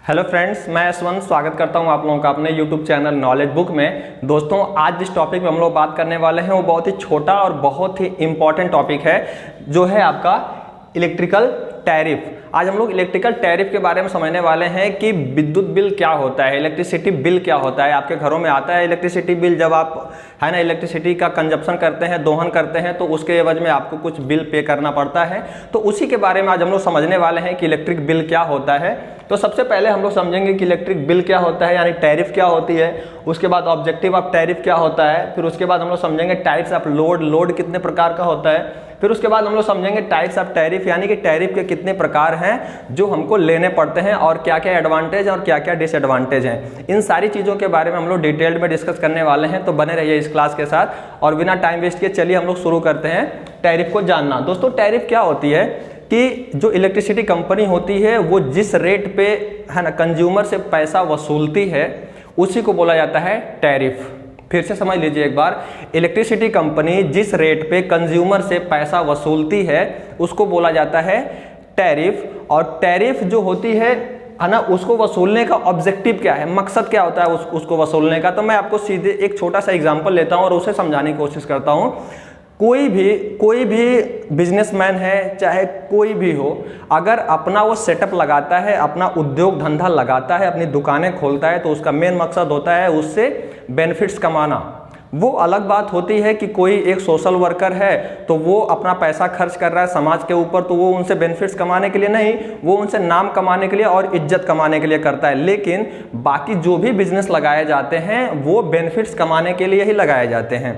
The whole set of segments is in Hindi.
हेलो फ्रेंड्स, मैं यशवंत स्वागत करता हूं आप लोगों का अपने यूट्यूब चैनल नॉलेज बुक में। दोस्तों, आज जिस टॉपिक पे हम लोग बात करने वाले हैं वो बहुत ही छोटा और बहुत ही इम्पॉर्टेंट टॉपिक है, जो है आपका इलेक्ट्रिकल टैरिफ। आज हम लोग इलेक्ट्रिकल टैरिफ के बारे में समझने वाले हैं कि विद्युत बिल क्या होता है, इलेक्ट्रिसिटी बिल क्या होता है। आपके घरों में आता है इलेक्ट्रिसिटी बिल, जब आप है ना इलेक्ट्रिसिटी का कंजप्शन करते हैं, दोहन करते हैं, तो उसके एवज में आपको कुछ बिल पे करना पड़ता है। तो उसी के बारे में आज हम लोग समझने वाले हैं कि इलेक्ट्रिक बिल क्या होता है। तो सबसे पहले हम लोग समझेंगे कि इलेक्ट्रिक बिल क्या होता है, यानी टैरिफ क्या होती है। उसके बाद ऑब्जेक्टिव ऑफ टैरिफ क्या होता है। फिर उसके बाद हम लोग समझेंगे टाइप्स ऑफ लोड, लोड कितने प्रकार का होता है। फिर उसके बाद हम लोग समझेंगे टाइप्स ऑफ टैरिफ, यानी कि टैरिफ के कितने प्रकार हैं जो हमको लेने पड़ते हैं और क्या क्या एडवांटेज और क्या क्या डिसएडवांटेज हैं। इन सारी चीज़ों के बारे में हम लोग डिटेल्ड में डिस्कस करने वाले हैं। तो बने रहिए इस क्लास के साथ और बिना टाइम वेस्ट किए चलिए हम लोग शुरू करते हैं टैरिफ को जानना। दोस्तों, टैरिफ क्या होती है कि जो इलेक्ट्रिसिटी कंपनी होती है वो जिस रेट पे है ना कंज्यूमर से पैसा वसूलती है उसी को बोला जाता है टैरिफ। फिर से समझ लीजिए एक बार, इलेक्ट्रिसिटी कंपनी जिस रेट पे कंज्यूमर से पैसा वसूलती है उसको बोला जाता है टैरिफ। और टैरिफ जो होती है ना, उसको वसूलने का ऑब्जेक्टिव क्या है, मकसद क्या होता है उसको वसूलने का। तो मैं आपको सीधे एक छोटा सा एग्जांपल लेता हूं और उसे समझाने की कोशिश करता हूं। कोई भी बिजनेसमैन है, चाहे कोई भी हो, अगर अपना वो सेटअप लगाता है, अपना उद्योग धंधा लगाता है, अपनी दुकानें खोलता है, तो उसका मेन मकसद होता है उससे बेनिफिट्स कमाना। वो अलग बात होती है कि कोई एक सोशल वर्कर है तो वो अपना पैसा खर्च कर रहा है समाज के ऊपर, तो वो उनसे बेनिफिट्स कमाने के लिए नहीं, वो उनसे नाम कमाने के लिए और इज्जत कमाने के लिए करता है। लेकिन बाकी जो भी बिजनेस लगाए जाते हैं वो बेनिफिट्स कमाने के लिए ही लगाए जाते हैं।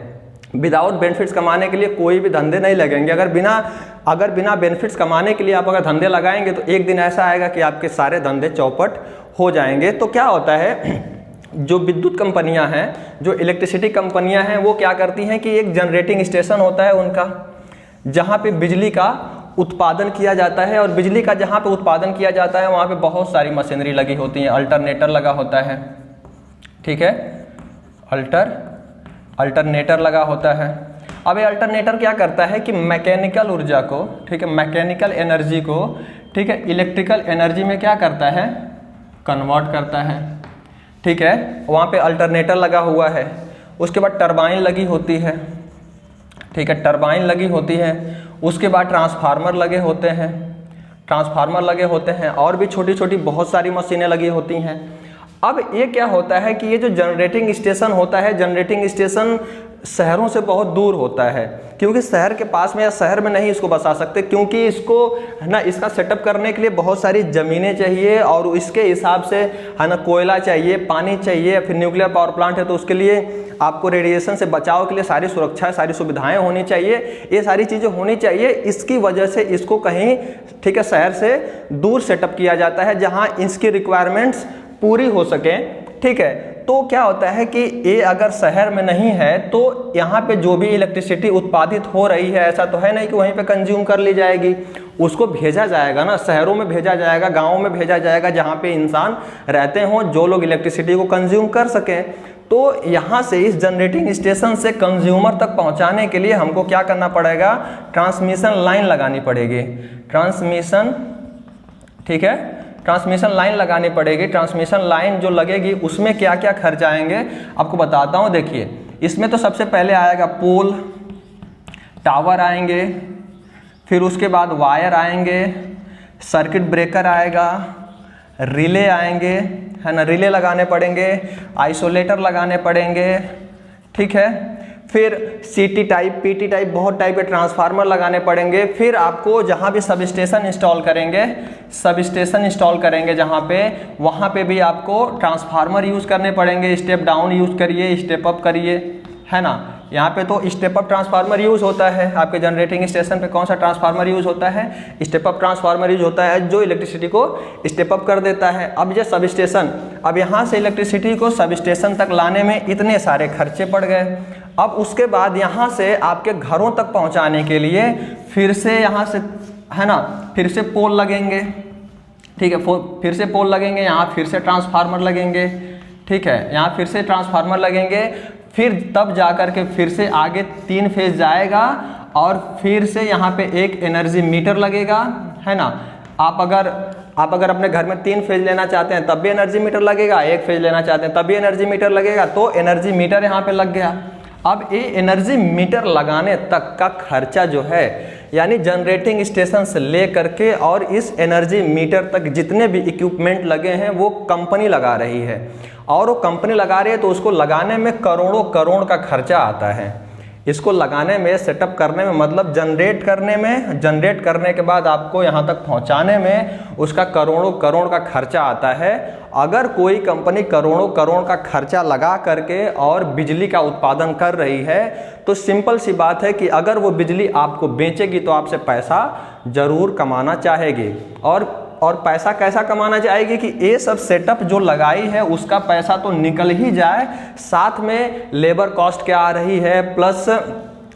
विदाउट बेनिफिट्स कमाने के लिए कोई भी धंधे नहीं लगेंगे। अगर बिना बेनिफिट्स कमाने के लिए आप अगर धंधे लगाएंगे तो एक दिन ऐसा आएगा कि आपके सारे धंधे चौपट हो जाएंगे। तो क्या होता है, जो विद्युत कंपनियां हैं, जो इलेक्ट्रिसिटी कंपनियां हैं, वो क्या करती हैं कि एक जनरेटिंग स्टेशन होता है उनका, जहां पे बिजली का उत्पादन किया जाता है। और बिजली का जहां पे उत्पादन किया जाता है वहां पे बहुत सारी मशीनरी लगी होती हैं, अल्टरनेटर लगा होता है, ठीक है, अल्टरनेटर लगा होता है। अब ये अल्टरनेटर क्या करता है कि मैकेनिकल ऊर्जा को, ठीक है, मैकेनिकल एनर्जी को, ठीक है, इलेक्ट्रिकल एनर्जी में क्या करता है, कन्वर्ट करता है, ठीक है। वहाँ पे अल्टरनेटर लगा हुआ है। उसके बाद टरबाइन लगी होती है, ठीक है, टरबाइन लगी होती है। उसके बाद ट्रांसफार्मर लगे होते हैं, और भी छोटी छोटी बहुत सारी मशीनें लगी होती हैं। अब ये क्या होता है कि ये जो जनरेटिंग स्टेशन होता है, जनरेटिंग स्टेशन शहरों से बहुत दूर होता है, क्योंकि शहर के पास में या शहर में नहीं इसको बसा सकते, क्योंकि इसको है ना इसका सेटअप करने के लिए बहुत सारी ज़मीनें चाहिए और इसके हिसाब से है ना कोयला चाहिए, पानी चाहिए, फिर न्यूक्लियर पावर प्लांट है तो उसके लिए आपको रेडिएशन से बचाव के लिए सारी सुरक्षा, सारी सुविधाएं होनी चाहिए, ये सारी चीज़ें होनी चाहिए। इसकी वजह से इसको कहीं, ठीक है, शहर से दूर सेटअप किया जाता है जहाँ इसकी रिक्वायरमेंट्स पूरी हो सके, ठीक है। तो क्या होता है कि ये अगर शहर में नहीं है तो यहाँ पे जो भी इलेक्ट्रिसिटी उत्पादित हो रही है, ऐसा तो है नहीं कि वहीं पे कंज्यूम कर ली जाएगी, उसको भेजा जाएगा ना, शहरों में भेजा जाएगा, गाँव में भेजा जाएगा, जहाँ पे इंसान रहते हों, जो लोग इलेक्ट्रिसिटी को कंज्यूम कर सकें। तो यहाँ से इस जनरेटिंग स्टेशन से कंज्यूमर तक पहुँचाने के लिए हमको क्या करना पड़ेगा, ट्रांसमिशन लाइन लगानी पड़ेगी, ठीक है, ट्रांसमिशन लाइन लगानी पड़ेगी। ट्रांसमिशन लाइन जो लगेगी उसमें क्या क्या खर्च आएंगे आपको बताता हूँ। देखिए, इसमें तो सबसे पहले आएगा पोल, टावर आएंगे, फिर उसके बाद वायर आएंगे, सर्किट ब्रेकर आएगा, रिले आएंगे, है ना, रिले लगाने पड़ेंगे, आइसोलेटर लगाने पड़ेंगे, ठीक है। फिर सीटी टाइप, पीटी टाइप, बहुत टाइप के ट्रांसफार्मर लगाने पड़ेंगे। फिर आपको जहाँ भी सब स्टेशन इंस्टॉल करेंगे जहाँ पे, वहाँ पे भी आपको ट्रांसफार्मर यूज़ करने पड़ेंगे। स्टेप डाउन यूज़ करिए, स्टेप अप करिए, है ना। यहाँ पे तो स्टेप अप ट्रांसफार्मर यूज़ होता है। आपके जनरेटिंग स्टेशन पे कौन सा ट्रांसफार्मर यूज़ होता है, स्टेप अप ट्रांसफार्मर यूज़ होता है, जो इलेक्ट्रिसिटी को स्टेप अप कर देता है। अब ये सब स्टेशन, अब यहाँ से इलेक्ट्रिसिटी को सब स्टेशन तक लाने में इतने सारे खर्चे पड़ गए। अब उसके बाद यहाँ से आपके घरों तक पहुँचाने के लिए फिर से यहाँ से, है ना, फिर से पोल लगेंगे, ठीक है, फिर से पोल लगेंगे, यहाँ फिर से ट्रांसफार्मर लगेंगे, ठीक है, यहाँ फिर से ट्रांसफार्मर लगेंगे। फिर तब जाकर के फिर से आगे 3 फेज जाएगा और फिर से यहाँ पे एक एनर्जी मीटर लगेगा, है ना। आप अगर आप अगर अपने घर में 3 फेज लेना चाहते हैं तब भी एनर्जी मीटर लगेगा, 1 फेज लेना चाहते हैं तब भी एनर्जी मीटर लगेगा, तो एनर्जी मीटर यहाँ पे लग गया। अब ये एनर्जी मीटर लगाने तक का खर्चा जो है, यानी जनरेटिंग स्टेशन से ले करके और इस एनर्जी मीटर तक जितने भी इक्विपमेंट लगे हैं वो कंपनी लगा रही है, और वो कंपनी लगा रही है तो उसको लगाने में करोड़ों करोड़ का खर्चा आता है। इसको लगाने में, सेटअप करने में, मतलब जनरेट करने में, जनरेट करने के बाद आपको यहाँ तक पहुँचाने में उसका करोड़ों करोड़ का खर्चा आता है। अगर कोई कंपनी करोड़ों करोड़ का खर्चा लगा करके और बिजली का उत्पादन कर रही है तो सिंपल सी बात है कि अगर वो बिजली आपको बेचेगी तो आपसे पैसा ज़रूर कमाना चाहेगी। और पैसा कैसा कमाना चाहेगी कि ये सब सेटअप जो लगाई है उसका पैसा तो निकल ही जाए, साथ में लेबर कॉस्ट क्या आ रही है, प्लस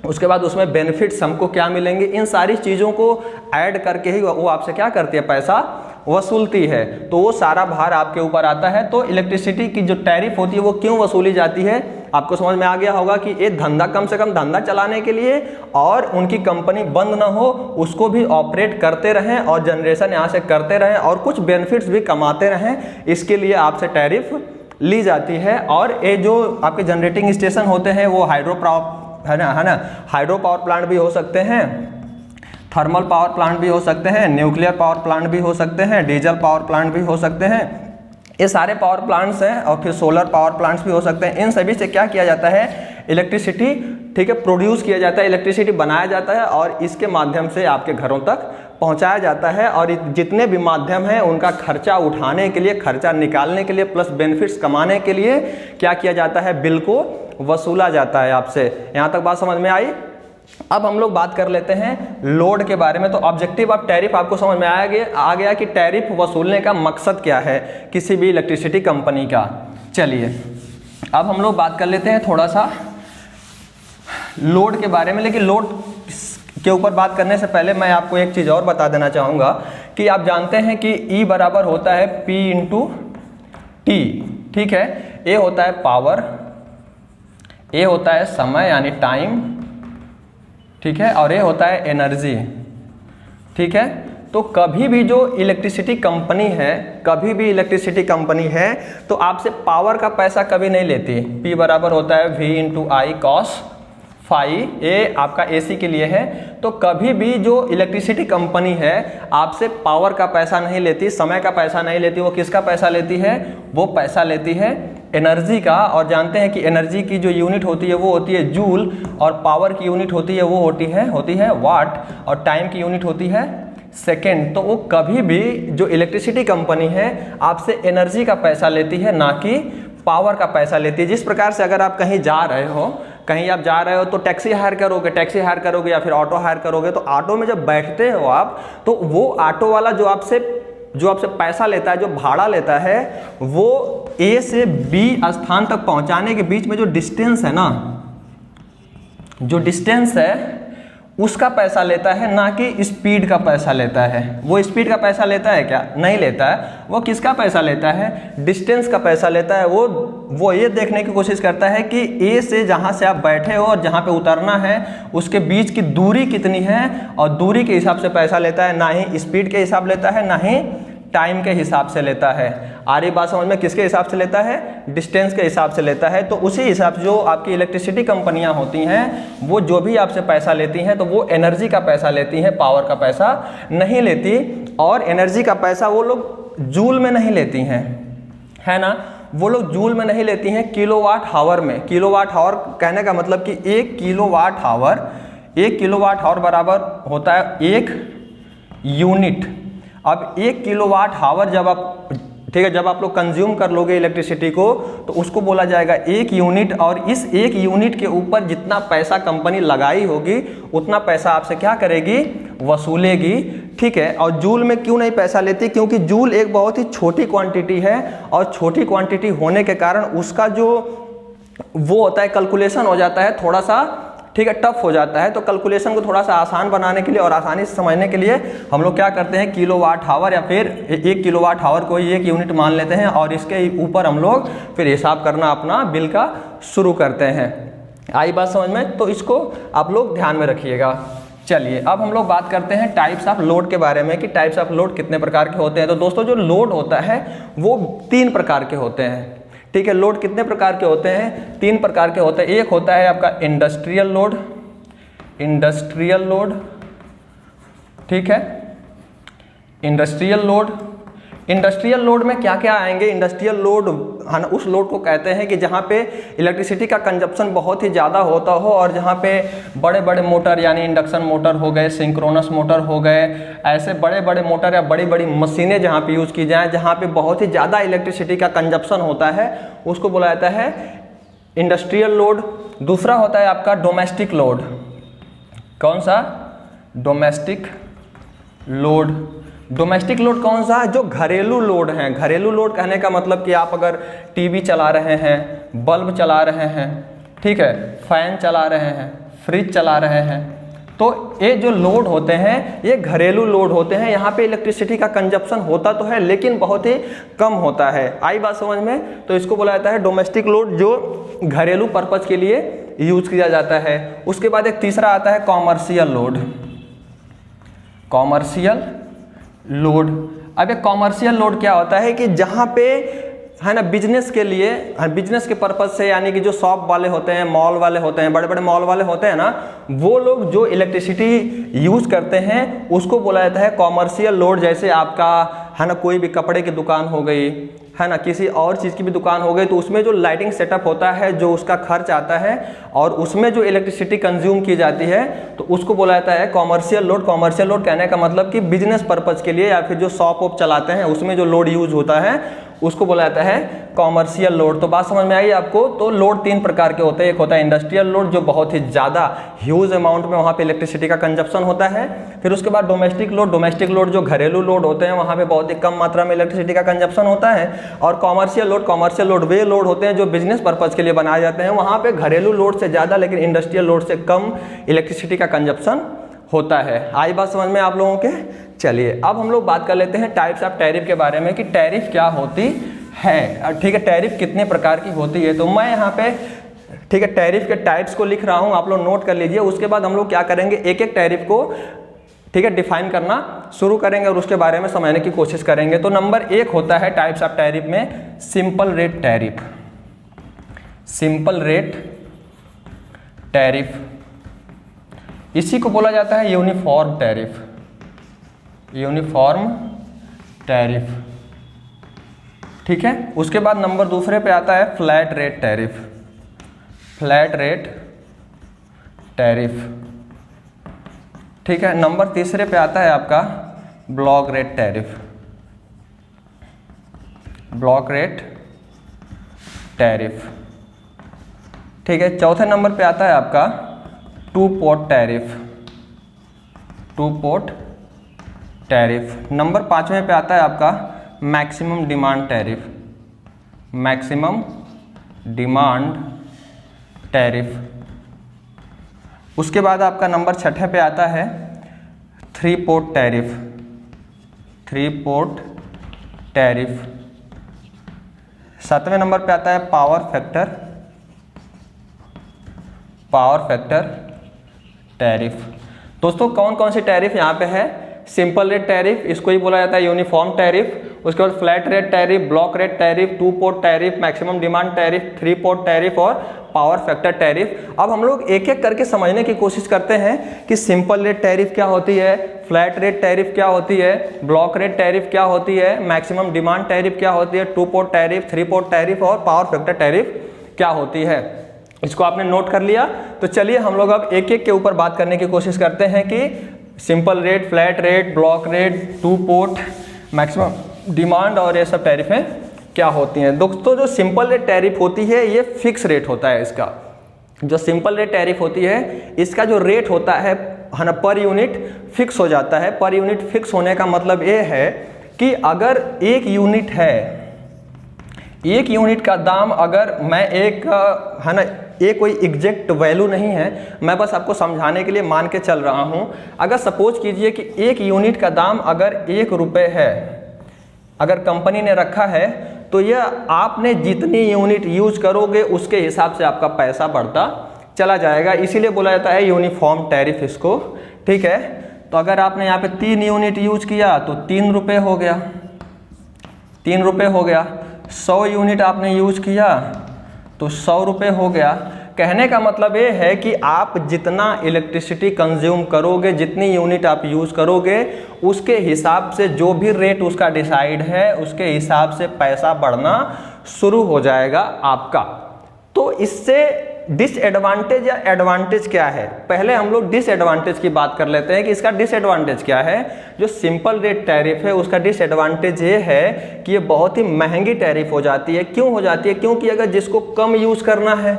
उसके बाद उसमें बेनिफिट्स हमको क्या मिलेंगे, इन सारी चीज़ों को ऐड करके ही वो आपसे क्या करती है, पैसा वसूलती है। तो वो सारा भार आपके ऊपर आता है। तो इलेक्ट्रिसिटी की जो टैरिफ होती है वो क्यों वसूली जाती है, आपको समझ में आ गया होगा कि ये धंधा कम से कम धंधा चलाने के लिए और उनकी कंपनी बंद ना हो, उसको भी ऑपरेट करते रहें और जनरेशन यहाँ से करते रहें और कुछ बेनिफिट्स भी कमाते रहें, इसके लिए आपसे टैरिफ ली जाती है। और ये जो आपके जनरेटिंग स्टेशन होते हैं वो हाइड्रो पावर प्लांट भी हो सकते हैं, थर्मल पावर प्लांट भी हो सकते हैं, न्यूक्लियर पावर प्लांट भी हो सकते हैं, डीजल पावर प्लांट भी हो सकते हैं। ये सारे पावर प्लांट्स हैं और फिर सोलर पावर प्लांट्स भी हो सकते हैं। इन सभी से क्या किया जाता है, इलेक्ट्रिसिटी, ठीक है, प्रोड्यूस किया जाता है, इलेक्ट्रिसिटी बनाया जाता है और इसके माध्यम से आपके घरों तक पहुंचाया जाता है। और जितने भी माध्यम हैं उनका खर्चा उठाने के लिए, खर्चा निकालने के लिए, प्लस बेनिफिट्स कमाने के लिए क्या किया जाता है, बिल को वसूला जाता है आपसे। यहाँ तक बात समझ में आई। अब हम लोग बात कर लेते हैं लोड के बारे में। तो ऑब्जेक्टिव ऑफ टैरिफ आपको समझ में आ गया कि टैरिफ वसूलने का मकसद क्या है किसी भी इलेक्ट्रिसिटी कंपनी का। चलिए अब हम लोग बात कर लेते हैं थोड़ा सा लोड के बारे में। लेकिन लोड के ऊपर बात करने से पहले मैं आपको एक चीज़ और बता देना चाहूँगा कि आप जानते हैं कि E बराबर होता है P इंटू टी, ठीक है। ए होता है पावर, ए होता है समय यानी टाइम, ठीक है, और ये होता है एनर्जी, ठीक है। तो कभी भी जो इलेक्ट्रिसिटी कंपनी है, कभी भी इलेक्ट्रिसिटी कंपनी है तो आपसे पावर का पैसा कभी नहीं लेती। P बराबर होता है V into I cos phi, ये आपका AC के लिए है। तो कभी भी जो इलेक्ट्रिसिटी कंपनी है आपसे पावर का पैसा नहीं लेती, समय का पैसा नहीं लेती। वो किसका पैसा लेती है, वो पैसा लेती है एनर्जी का। और जानते हैं कि एनर्जी की जो यूनिट होती है वो होती है जूल, और पावर की यूनिट होती है वो होती है वाट, और टाइम की यूनिट होती है सेकेंड। तो वो कभी भी जो इलेक्ट्रिसिटी कंपनी है आपसे एनर्जी का पैसा लेती है, ना कि पावर का पैसा लेती है। जिस प्रकार से अगर आप कहीं जा रहे हो, कहीं आप जा रहे हो तो टैक्सी हायर करोगे या फिर ऑटो हायर करोगे, तो ऑटो में जब बैठते हो आप तो वो ऑटो वाला जो आपसे पैसा लेता है, जो भाड़ा लेता है, वो A से B स्थान तक पहुंचाने के बीच में जो डिस्टेंस है ना, जो डिस्टेंस है उसका पैसा लेता है, ना कि स्पीड का पैसा लेता है। वो स्पीड का पैसा लेता है क्या, नहीं लेता है। वो किसका पैसा लेता है, डिस्टेंस का पैसा लेता है। वो ये देखने की कोशिश करता है कि A से जहाँ से आप बैठे हो और जहाँ पे उतरना है उसके बीच की दूरी कितनी है, और दूरी के हिसाब से पैसा लेता है, ना ही स्पीड के हिसाब लेता है, ना ही टाइम के हिसाब से लेता है। आ रही बात समझ में, किसके हिसाब से लेता है, डिस्टेंस के हिसाब से लेता है। तो उसी हिसाब से जो आपकी इलेक्ट्रिसिटी कंपनियां होती हैं वो जो भी आपसे पैसा लेती हैं तो वो एनर्जी का पैसा लेती हैं, पावर का पैसा नहीं लेती। और एनर्जी का पैसा वो लोग जूल में नहीं लेती हैं, है ना, वो लोग जूल में नहीं लेती हैं, किलोवाट हावर में। किलोवाट हावर कहने का मतलब कि 1 किलोवाट हावर बराबर होता है 1 यूनिट। अब 1 किलोवाट हावर जब आप, ठीक है, जब आप लोग कंज्यूम कर लोगे इलेक्ट्रिसिटी को तो उसको बोला जाएगा 1 यूनिट। और इस 1 यूनिट के ऊपर जितना पैसा कंपनी लगाई होगी उतना पैसा आपसे क्या करेगी, वसूलेगी, ठीक है। और जूल में क्यों नहीं पैसा लेती, क्योंकि जूल एक बहुत ही छोटी क्वांटिटी है, और छोटी क्वांटिटी होने के कारण उसका जो वो होता है कैलकुलेशन हो जाता है थोड़ा सा, ठीक है, टफ हो जाता है। तो कैलकुलेशन को थोड़ा सा आसान बनाने के लिए और आसानी से समझने के लिए हम लोग क्या करते हैं, किलोवाट हावर या फिर 1 किलोवाट हावर को 1 यूनिट मान लेते हैं, और इसके ऊपर हम लोग फिर हिसाब करना अपना बिल का शुरू करते हैं। आई बात समझ में, तो इसको आप लोग ध्यान में रखिएगा। चलिए अब हम लोग बात करते हैं टाइप्स ऑफ लोड के बारे में कि टाइप्स ऑफ लोड कितने प्रकार के होते हैं। तो दोस्तों जो लोड होता है वो 3 प्रकार के होते हैं। ठीक है, लोड कितने प्रकार के होते हैं? 3 प्रकार के होते हैं। एक होता है आपका इंडस्ट्रियल लोड, इंडस्ट्रियल लोड, ठीक है, इंडस्ट्रियल लोड। इंडस्ट्रियल लोड में क्या क्या आएंगे? इंडस्ट्रियल लोड उस लोड को कहते हैं कि जहाँ पे इलेक्ट्रिसिटी का कंजप्शन बहुत ही ज़्यादा होता हो और जहाँ पे बड़े बड़े मोटर यानी इंडक्शन मोटर हो गए, सिंक्रोनस मोटर हो गए, ऐसे बड़े बड़े मोटर या बड़ी बड़ी मशीनें जहाँ पे यूज़ की जाएँ, जहाँ पे बहुत ही ज़्यादा इलेक्ट्रिसिटी का कंजप्शन होता है, उसको बोला जाता है इंडस्ट्रियल लोड। दूसरा होता है आपका डोमेस्टिक लोड। कौन सा? Domestic load. डोमेस्टिक लोड कौन सा है? जो घरेलू लोड हैं। घरेलू लोड कहने का मतलब कि आप अगर टीवी चला रहे हैं, बल्ब चला रहे हैं, ठीक है, फैन चला रहे हैं, फ्रिज चला रहे हैं, तो ये जो लोड होते हैं ये घरेलू लोड होते हैं। यहाँ पे इलेक्ट्रिसिटी का कंजप्शन होता तो है लेकिन बहुत ही कम होता है। आई बात समझ में? तो इसको बोला जाता है डोमेस्टिक लोड, जो घरेलू पर्पज के लिए यूज किया जाता है। उसके बाद एक तीसरा आता है कॉमर्शियल लोड। Commercial load. अब ये कॉमर्शियल लोड क्या होता है कि जहाँ पे है ना बिजनेस के लिए, बिजनेस के पर्पज से, यानी कि जो शॉप वाले होते हैं, मॉल वाले होते हैं, बड़े बड़े मॉल वाले होते हैं ना, वो लोग जो इलेक्ट्रिसिटी यूज करते हैं उसको बोला जाता है कॉमर्शियल लोड। जैसे आपका है ना कोई भी कपड़े की दुकान हो गई, है ना किसी और चीज़ की भी दुकान हो गई, तो उसमें जो लाइटिंग सेटअप होता है, जो उसका खर्च आता है और उसमें जो इलेक्ट्रिसिटी कंज्यूम की जाती है, तो उसको बोला जाता है कॉमर्शियल लोड। कॉमर्शियल लोड कहने का मतलब कि बिजनेस पर्पज के लिए या फिर जो शॉप वॉप चलाते हैं उसमें जो लोड यूज होता है उसको बोला जाता है कॉमर्शियल लोड। तो बात समझ में आई आपको? तो लोड 3 प्रकार के होते हैं। एक होता है इंडस्ट्रियल लोड, जो बहुत ही ज़्यादा ह्यूज अमाउंट में वहाँ पे इलेक्ट्रिसिटी का कंजप्शन होता है। फिर उसके बाद डोमेस्टिक लोड। डोमेस्टिक लोड जो घरेलू लोड होते हैं वहाँ पे बहुत ही कम मात्रा में इलेक्ट्रिसिटी का कंजप्शन होता है। और कॉमर्शियल लोड, कॉमर्शियल लोड वे लोड होते हैं जो बिजनेस पर्पज के लिए बनाए जाते हैं। वहाँ पे घरेलू लोड से ज़्यादा लेकिन इंडस्ट्रियल लोड से कम इलेक्ट्रिसिटी का कंजप्शन होता है। आई बात समझ में आप लोगों के? चलिए अब हम लोग बात कर लेते हैं टाइप्स ऑफ टैरिफ के बारे में कि टैरिफ क्या होती है। ठीक है, टैरिफ कितने प्रकार की होती है। तो मैं यहाँ पे ठीक है टैरिफ के टाइप्स को लिख रहा हूँ, आप लोग नोट कर लीजिए। उसके बाद हम लोग क्या करेंगे, एक एक टैरिफ को ठीक है डिफाइन करना शुरू करेंगे और उसके बारे में समझने की कोशिश करेंगे। तो नंबर 1 होता है टाइप्स ऑफ टैरिफ में simple rate tariff. Simple rate tariff, इसी को बोला जाता है यूनिफॉर्म टैरिफ। यूनिफॉर्म टैरिफ, ठीक है। उसके बाद नंबर दूसरे पे आता है flat rate tariff. Flat rate tariff, ठीक है। नंबर तीसरे पे आता है आपका block rate tariff. Block rate tariff, ठीक है। चौथे नंबर पे आता है आपका two part tariff. Two part tariff. Number 5वें पे आता है आपका maximum demand tariff. Maximum demand tariff. उसके बाद आपका नंबर 6 पे आता है 3 पोर्ट टैरिफ। 3 part tariff. 7वें नंबर पे आता है power factor. Power factor tariff. दोस्तों कौन कौन सी टैरिफ यहाँ पे है? सिंपल रेट टैरिफ, इसको ही बोला जाता है यूनिफॉर्म टैरिफ। उसके बाद flat rate tariff, block rate tariff, two part tariff, maximum demand tariff, 3 part tariff और पावर फैक्टर टैरिफ। अब हम लोग एक एक करके समझने की कोशिश करते हैं कि सिंपल रेट टैरिफ क्या होती है, फ्लैट रेट टैरिफ क्या होती है, ब्लॉक रेट टैरिफ क्या होती है, मैक्सिमम डिमांड टैरिफ क्या होती है, 2 पोर्ट टैरिफ, 3 पोर्ट टैरिफ और पावर फैक्टर टैरिफ क्या होती है। इसको आपने नोट कर लिया। तो चलिए हम लोग अब एक एक के ऊपर बात करने की कोशिश करते हैं कि simple rate, flat rate, block rate, 2 port, maximum demand और ये सब टैरिफें क्या होती हैं। दोस्तों जो सिंपल रेट टैरिफ होती है ये फिक्स रेट होता है। इसका जो सिंपल रेट टैरिफ होती है इसका जो रेट होता है ना पर यूनिट फिक्स हो जाता है। पर यूनिट फिक्स होने का मतलब ये है कि अगर 1 यूनिट है, 1 यूनिट का दाम अगर मैं एक है ना ये कोई एग्जैक्ट वैल्यू नहीं है, मैं बस आपको समझाने के लिए मान के चल रहा हूँ। अगर सपोज कीजिए कि 1 यूनिट का दाम अगर 1 रुपये है, अगर कंपनी ने रखा है, तो यह आपने जितनी यूनिट यूज करोगे उसके हिसाब से आपका पैसा बढ़ता चला जाएगा। इसीलिए बोला जाता है यूनिफॉर्म टैरिफ इसको ठीक है। तो अगर आपने यहाँ पे 3 यूनिट यूज किया तो 3 रुपये हो गया, 3 रुपये हो गया। 100 यूनिट आपने यूज किया तो 100 रुपये हो गया। कहने का मतलब ये है कि आप जितना इलेक्ट्रिसिटी कंज्यूम करोगे, जितनी यूनिट आप यूज़ करोगे, उसके हिसाब से जो भी रेट उसका डिसाइड है, उसके हिसाब से पैसा बढ़ना शुरू हो जाएगा आपका। तो इससे डिसएडवांटेज या एडवांटेज क्या है? पहले हम लोग डिसएडवांटेज की बात कर लेते हैं कि इसका डिसएडवांटेज क्या है। जो सिंपल रेट टैरिफ है उसका डिसएडवांटेज ये है कि ये बहुत ही महंगी टैरिफ हो जाती है। क्यों हो जाती है? क्योंकि अगर जिसको कम यूज़ करना है,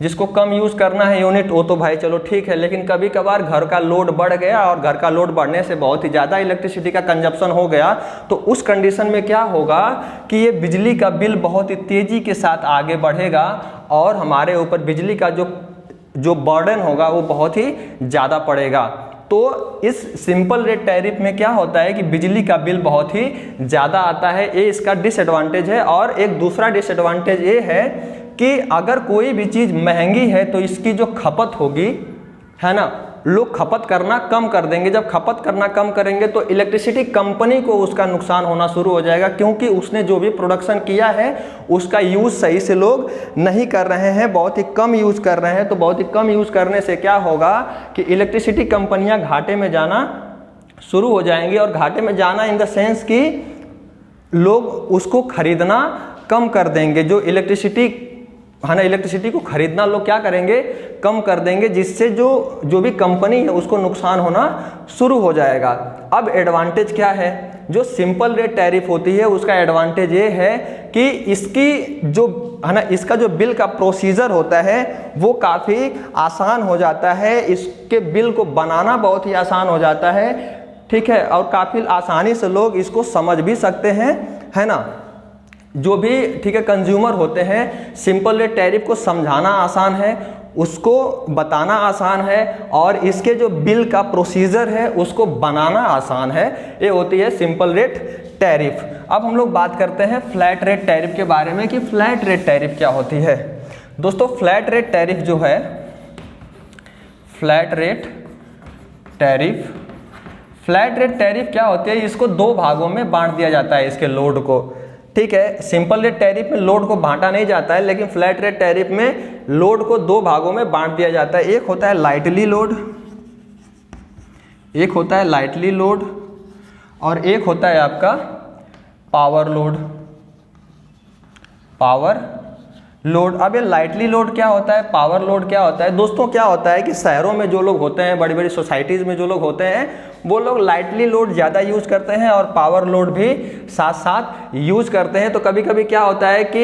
जिसको कम यूज़ करना है यूनिट, वो तो भाई चलो ठीक है, लेकिन कभी कभार घर का लोड बढ़ गया और घर का लोड बढ़ने से बहुत ही ज़्यादा इलेक्ट्रिसिटी का कंजप्शन हो गया, तो उस कंडीशन में क्या होगा कि ये बिजली का बिल बहुत ही तेज़ी के साथ आगे बढ़ेगा और हमारे ऊपर बिजली का जो बर्डन होगा वो बहुत ही ज़्यादा पड़ेगा। तो इस सिंपल रेट टैरिफ में क्या होता है कि बिजली का बिल बहुत ही ज़्यादा आता है, ये इसका डिसएडवांटेज है। और एक दूसरा डिसएडवांटेज ये है कि अगर कोई भी चीज़ महंगी है तो इसकी जो खपत होगी, है ना, लोग खपत करना कम कर देंगे। जब खपत करना कम करेंगे तो इलेक्ट्रिसिटी कंपनी को उसका नुकसान होना शुरू हो जाएगा, क्योंकि उसने जो भी प्रोडक्शन किया है उसका यूज़ सही से लोग नहीं कर रहे हैं, बहुत ही कम यूज़ कर रहे हैं। तो बहुत ही कम यूज़ करने से क्या होगा कि इलेक्ट्रिसिटी कंपनियां घाटे में जाना शुरू हो जाएंगी। और घाटे में जाना इन द सेंस कि लोग उसको खरीदना कम कर देंगे। जो इलेक्ट्रिसिटी है ना, इलेक्ट्रिसिटी को खरीदना लोग क्या करेंगे, कम कर देंगे, जिससे जो भी कंपनी है उसको नुकसान होना शुरू हो जाएगा। अब एडवांटेज क्या है? जो सिंपल रेट टैरिफ होती है उसका एडवांटेज ये है कि इसकी जो है ना, इसका जो बिल का प्रोसीजर होता है वो काफ़ी आसान हो जाता है। इसके बिल को बनाना बहुत ही आसान हो जाता है, ठीक है, और काफ़ी आसानी से लोग इसको समझ भी सकते हैं, है ना। जो भी ठीक है कंज्यूमर होते हैं, सिंपल रेट टैरिफ को समझाना आसान है, उसको बताना आसान है, और इसके जो बिल का प्रोसीजर है उसको बनाना आसान है। ये होती है सिंपल रेट टैरिफ। अब हम लोग बात करते हैं फ्लैट रेट टैरिफ के बारे में कि फ्लैट रेट टैरिफ क्या होती है। दोस्तों फ्लैट रेट टैरिफ जो है, flat rate tariff, flat rate tariff क्या होती है, इसको 2 भागों में बांट दिया जाता है इसके लोड को, ठीक है। सिंपल रेट टैरिफ में लोड को बांटा नहीं जाता है, लेकिन फ्लैट रेट टैरिफ में लोड को 2 भागों में बांट दिया जाता है। एक होता है लाइटली लोड, एक होता है लाइटली लोड, और एक होता है आपका पावर लोड, पावर लोड। अब ये लाइटली लोड क्या होता है, पावर लोड क्या होता है? दोस्तों क्या होता है कि शहरों में जो लोग होते हैं, बड़ी बड़ी सोसाइटीज़ में जो लोग होते हैं, वो लोग लाइटली लोड ज़्यादा यूज़ करते हैं और पावर लोड भी साथ साथ यूज़ करते हैं। तो कभी कभी क्या होता है कि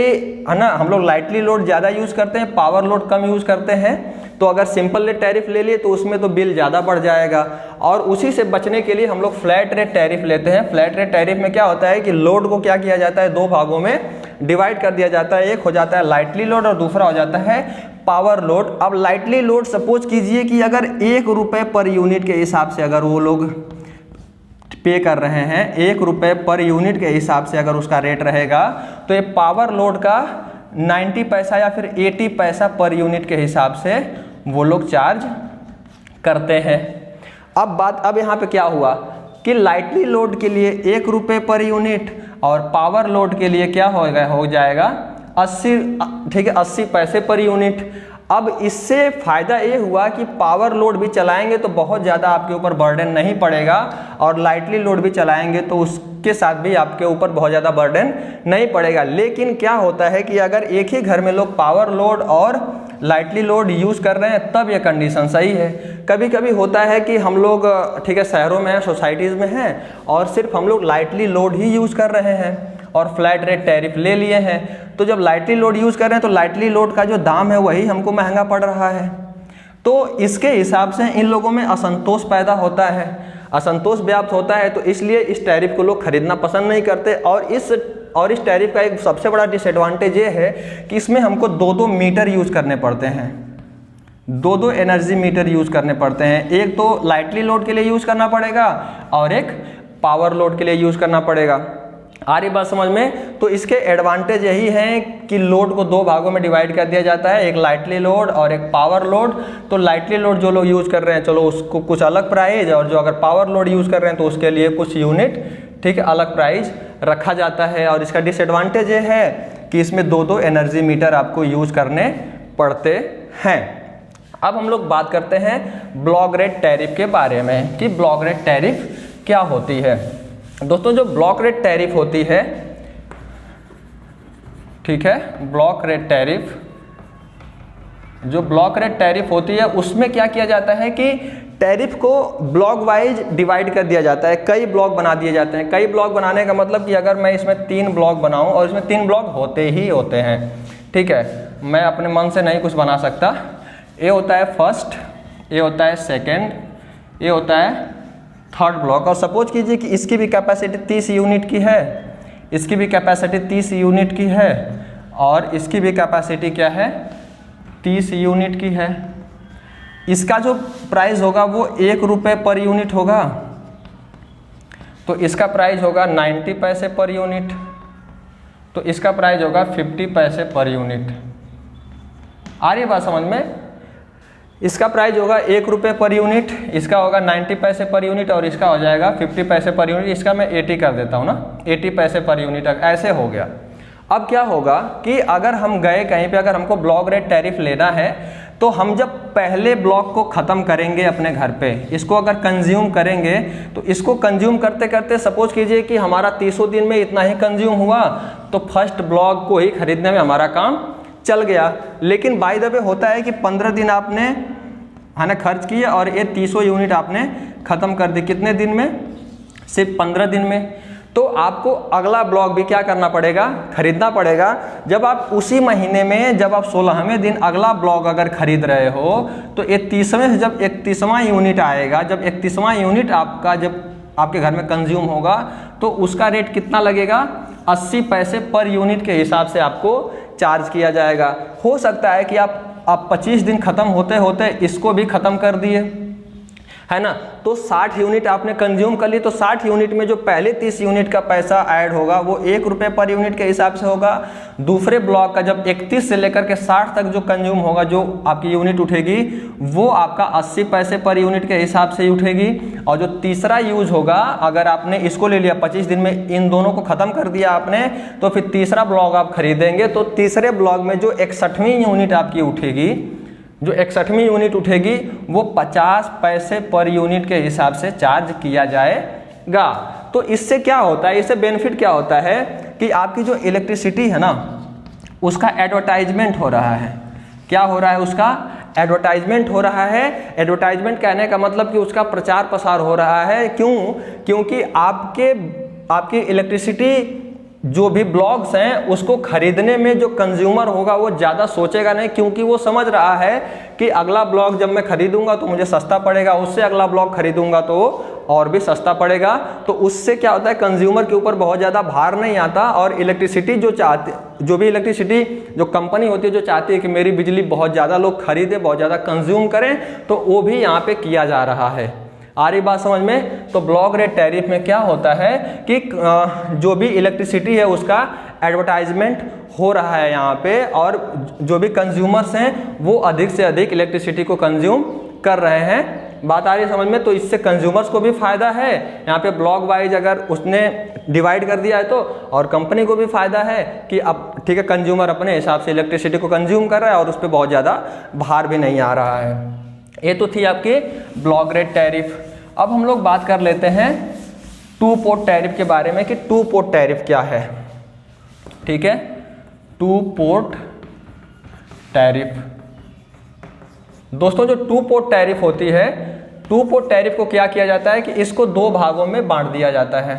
है ना, हम लोग लाइटली लोड ज़्यादा यूज़ करते हैं, पावर लोड कम यूज़ करते हैं। तो अगर सिंपल रेट टैरिफ ले लिए तो उसमें तो बिल ज़्यादा बढ़ जाएगा, और उसी से बचने के लिए हम लोग फ्लैट रेट टैरिफ लेते हैं। फ्लैट रेट टैरिफ में क्या होता है कि लोड को क्या किया जाता है, 2 भागों में डिवाइड कर दिया जाता है। एक हो जाता है लाइटली लोड और दूसरा हो जाता है पावर लोड। अब लाइटली लोड सपोज कीजिए कि अगर 1 रुपये पर यूनिट के हिसाब से अगर वो लोग पे कर रहे हैं, 1 रुपये पर यूनिट के हिसाब से अगर उसका रेट रहेगा, तो ये पावर लोड का 90 पैसा या फिर 80 पैसा पर यूनिट के हिसाब से वो लोग चार्ज करते हैं। अब यहाँ पे क्या हुआ कि लाइटली लोड के लिए 1 रुपये पर यूनिट और पावर लोड के लिए क्या हो जाएगा 80, ठीक है, 80 पैसे पर यूनिट। अब इससे फ़ायदा ये हुआ कि पावर लोड भी चलाएंगे तो बहुत ज़्यादा आपके ऊपर बर्डन नहीं पड़ेगा, और लाइटली लोड भी चलाएंगे तो उसके साथ भी आपके ऊपर बहुत ज़्यादा बर्डन नहीं पड़ेगा। लेकिन क्या होता है कि अगर एक ही घर में लोग पावर लोड और लाइटली लोड यूज़ कर रहे हैं तब ये कंडीशन सही है। कभी कभी होता है कि हम लोग ठीक है शहरों में हैं, सोसाइटीज़ में हैं, और सिर्फ हम लोग लाइटली लोड ही यूज़ कर रहे हैं और फ्लैट रेट टैरिफ ले लिए हैं। तो जब लाइटली लोड यूज़ कर रहे हैं तो लाइटली लोड का जो दाम है वही हमको महंगा पड़ रहा है। तो इसके हिसाब से इन लोगों में असंतोष पैदा होता है, असंतोष व्याप्त होता है। तो इसलिए इस टैरिफ को लोग खरीदना पसंद नहीं करते। और इस टैरिफ का एक सबसे बड़ा डिसएडवांटेज ये है कि इसमें हमको 2-2 मीटर यूज़ करने पड़ते हैं, 2-2 एनर्जी मीटर यूज़ करने पड़ते हैं। एक तो लाइटली लोड के लिए यूज़ करना पड़ेगा और एक पावर लोड के लिए यूज़ करना पड़ेगा। आ रही बात समझ में? तो इसके एडवांटेज यही हैं कि लोड को दो भागों में डिवाइड कर दिया जाता है, एक लाइटली लोड और एक पावर लोड। तो लाइटली लोड जो लोग यूज़ कर रहे हैं चलो उसको कुछ अलग प्राइस, और जो अगर पावर लोड यूज़ कर रहे हैं तो उसके लिए कुछ यूनिट ठीक है अलग प्राइस रखा जाता है। और इसका डिसएडवांटेज ये है कि इसमें दो दो एनर्जी मीटर आपको यूज़ करने पड़ते हैं। अब हम लोग बात करते हैं ब्लॉक रेट टैरिफ के बारे में कि ब्लॉक रेट टैरिफ क्या होती है। दोस्तों जो ब्लॉक रेट टैरिफ होती है ठीक है, ब्लॉक रेट टैरिफ, जो ब्लॉक रेट टैरिफ होती है उसमें क्या किया जाता है कि टैरिफ को ब्लॉक वाइज डिवाइड कर दिया जाता है, कई ब्लॉक बना दिए जाते हैं। कई ब्लॉक बनाने का मतलब कि अगर मैं इसमें 3 ब्लॉक बनाऊं और इसमें 3 ब्लॉक होते ही होते हैं ठीक है, मैं अपने मन से नहीं कुछ बना सकता। ये होता है फर्स्ट, ये होता है सेकेंड, ये होता है थर्ड ब्लॉक। और सपोज कीजिए कि इसकी भी कैपेसिटी 30 यूनिट की है, इसकी भी कैपेसिटी 30 यूनिट की है और इसकी भी कैपेसिटी क्या है 30 यूनिट की है। इसका जो प्राइस होगा वो 1 रुपये पर यूनिट होगा, तो इसका प्राइस होगा 90 पैसे पर यूनिट, तो इसका प्राइस होगा 50 पैसे पर यूनिट। आ रही है बात समझ में? इसका प्राइस होगा 1 रुपये पर यूनिट, इसका होगा 90 पैसे पर यूनिट और इसका हो जाएगा 50 पैसे पर यूनिट। इसका मैं 80 कर देता हूँ ना, 80 पैसे पर यूनिट ऐसे हो गया। अब क्या होगा कि अगर हम गए कहीं पे, अगर हमको ब्लॉक रेट टैरिफ लेना है तो हम जब पहले ब्लॉक को ख़त्म करेंगे अपने घर पे, इसको अगर कंज्यूम करेंगे तो इसको कंज्यूम करते करते सपोज कीजिए कि हमारा 300 दिन में इतना ही कंज्यूम हुआ, तो फर्स्ट ब्लॉक को ही खरीदने में हमारा काम चल गया। लेकिन बाय द वे होता है कि 15 दिन आपने है ना खर्च किए और ये 300 यूनिट आपने ख़त्म कर दी कितने दिन में? सिर्फ 15 दिन में। तो आपको अगला ब्लॉक भी क्या करना पड़ेगा? खरीदना पड़ेगा। जब आप उसी महीने में जब आप 16वें दिन अगला ब्लॉक अगर खरीद रहे हो तो 31वें से जब 31वां यूनिट आएगा, जब 31वां यूनिट आपका जब आपके घर में कंज्यूम होगा तो उसका रेट कितना लगेगा? 80 पैसे पर यूनिट के हिसाब से आपको चार्ज किया जाएगा। हो सकता है कि आप 25 दिन ख़त्म होते होते इसको भी ख़त्म कर दिए है ना, तो 60 यूनिट आपने कंज्यूम कर ली, तो 60 यूनिट में जो पहले 30 यूनिट का पैसा ऐड होगा वो 1 रुपये पर यूनिट के हिसाब से होगा। दूसरे ब्लॉक का जब 31 से लेकर के 60 तक जो कंज्यूम होगा, जो आपकी यूनिट उठेगी वो आपका 80 पैसे पर यूनिट के हिसाब से उठेगी। और जो तीसरा यूज होगा, अगर आपने इसको ले लिया 25 दिन में इन दोनों को ख़त्म कर दिया आपने, तो फिर तीसरा ब्लॉक आप खरीदेंगे तो तीसरे ब्लॉक में जो 61वीं यूनिट आपकी उठेगी, जो 61वीं यूनिट उठेगी वो 50 पैसे पर यूनिट के हिसाब से चार्ज किया जाएगा। तो इससे क्या होता है, इससे बेनिफिट क्या होता है कि आपकी जो इलेक्ट्रिसिटी है ना उसका एडवर्टाइजमेंट हो रहा है। क्या हो रहा है? उसका एडवर्टाइजमेंट हो रहा है। एडवर्टाइजमेंट कहने का मतलब कि उसका प्रचार प्रसार हो रहा है। क्यों? क्योंकि आपकी इलेक्ट्रिसिटी जो भी ब्लॉक्स हैं उसको खरीदने में जो कंज्यूमर होगा वो ज़्यादा सोचेगा नहीं, क्योंकि वो समझ रहा है कि अगला ब्लॉक जब मैं खरीदूंगा तो मुझे सस्ता पड़ेगा, उससे अगला ब्लॉक खरीदूंगा तो और भी सस्ता पड़ेगा। तो उससे क्या होता है, कंज्यूमर के ऊपर बहुत ज़्यादा भार नहीं आता। और इलेक्ट्रिसिटी जो भी इलेक्ट्रिसिटी जो कंपनी होती है जो चाहती है कि मेरी बिजली बहुत ज़्यादा लोग खरीदें, बहुत ज़्यादा कंज्यूम करें, तो वो भी यहाँ पे किया जा रहा है। आ रही बात समझ में? तो ब्लॉक रेट टैरिफ में क्या होता है कि जो भी इलेक्ट्रिसिटी है उसका एडवर्टाइजमेंट हो रहा है यहाँ पे, और जो भी कंज्यूमर्स हैं वो अधिक से अधिक इलेक्ट्रिसिटी को कंज्यूम कर रहे हैं। बात आ रही है समझ में? तो इससे कंज्यूमर्स को भी फ़ायदा है, यहाँ पे ब्लॉक वाइज अगर उसने डिवाइड कर दिया है तो, और कंपनी को भी फ़ायदा है कि अब ठीक है कंज्यूमर अपने हिसाब से इलेक्ट्रिसिटी को कंज्यूम कर रहा है और उस पर बहुत ज़्यादा भार भी नहीं आ रहा है। ये तो थी आपकी ब्लॉक रेट टैरिफ। अब हम लोग बात कर लेते हैं टू पोर्ट टैरिफ के बारे में कि टू पोर्ट टैरिफ क्या है। ठीक है, टू पोर्ट टैरिफ। दोस्तों जो टू पोर्ट टैरिफ होती है, टू पोर्ट टैरिफ को क्या किया जाता है कि इसको 2 भागों में बांट दिया जाता है।